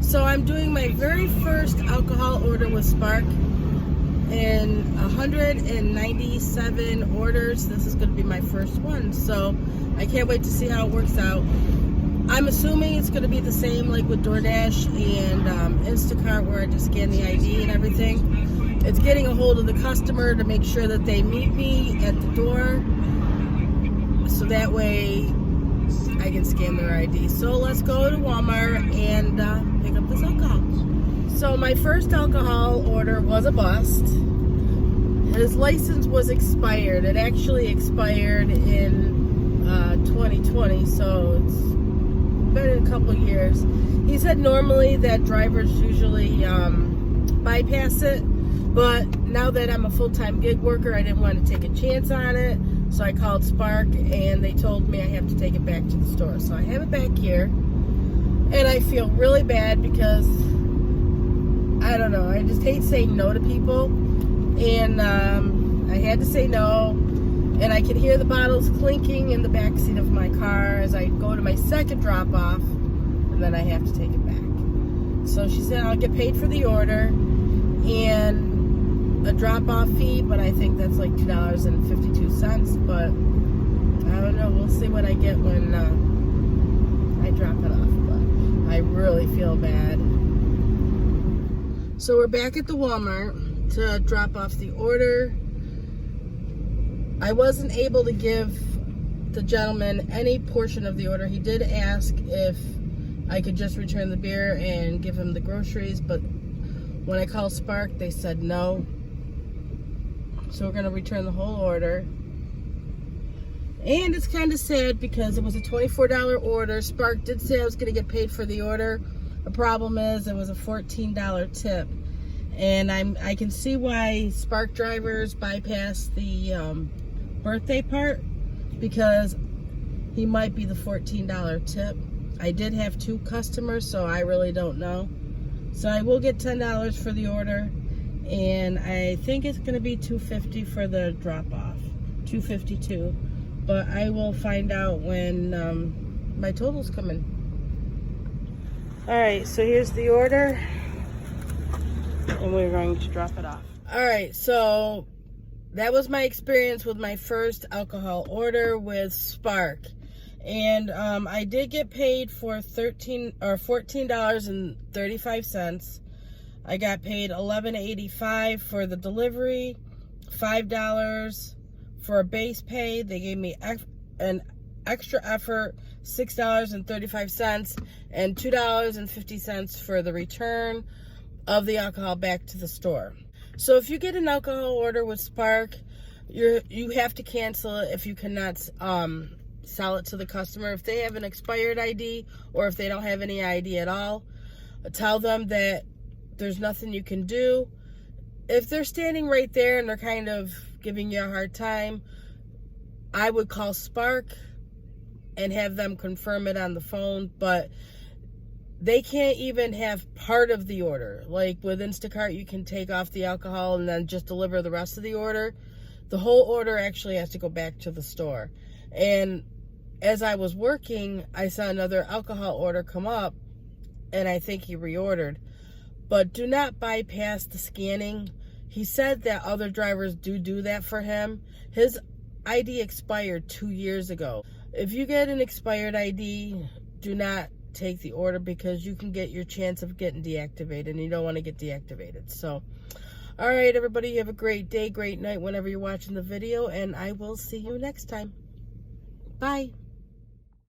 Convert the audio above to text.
So I'm doing my very first alcohol order with Spark. In 197 orders, this is going to be my first one. So I can't wait to see how it works out. I'm assuming it's going to be the same like with DoorDash and Instacart, where I just scan the ID and everything. It's getting a hold of the customer to make sure that they meet me at the door, so that way I can scan their ID. So let's go to Walmart and pick up this alcohol. So my first alcohol order was a bust. His license was expired. It actually expired in 2020, so it's been a couple years. He said normally that drivers usually bypass it, but now that I'm a full-time gig worker, I didn't want to take a chance on it. So I called Spark and they told me I have to take it back to the store. So I have it back here, and I feel really bad because I don't know, I just hate saying no to people, and I had to say no, and I could hear the bottles clinking in the back seat of my car as I go to my second drop off, and then I have to take it back. So she said I'll get paid for the order and a drop-off fee, but I think that's like $2.52, but I don't know, we'll see what I get when I drop it off, but I really feel bad. So we're back at the Walmart to drop off the order. I wasn't able to give the gentleman any portion of the order. He did ask if I could just return the beer and give him the groceries, but when I called Spark, they said no. So we're going to return the whole order. And it's kind of sad because it was a $24 order. Spark did say I was going to get paid for the order. The problem is it was a $14 tip. And I can see why Spark drivers bypass the birthday part, because he might be the $14 tip. I did have 2 customers, so I really don't know. So I will get $10 for the order, and I think it's going to be $2.50 for the drop-off, $2.52. But I will find out when my totals come in. All right, so here's the order, and we're going to drop it off. All right, so that was my experience with my first alcohol order with Spark. And I did get paid for $14.35. I got paid $11.85 for the delivery, $5 for a base pay. They gave me an extra effort, $6.35, and $2.50 for the return of the alcohol back to the store. So if you get an alcohol order with Spark, you have to cancel it if you cannot sell it to the customer. If they have an expired ID, or if they don't have any ID at all, tell them that there's nothing you can do. If they're standing right there and they're kind of giving you a hard time, I would call Spark and have them confirm it on the phone, but they can't even have part of the order. Like with Instacart, you can take off the alcohol and then just deliver the rest of the order. The whole order actually has to go back to the store. And as I was working, I saw another alcohol order come up, and I think he reordered. But do not bypass the scanning. He said that other drivers do that for him. His ID expired 2 years ago. If you get an expired ID, do not take the order, because you can get your chance of getting deactivated, and you don't want to get deactivated. So, all right, everybody, you have a great day, great night whenever you're watching the video, and I will see you next time. Bye.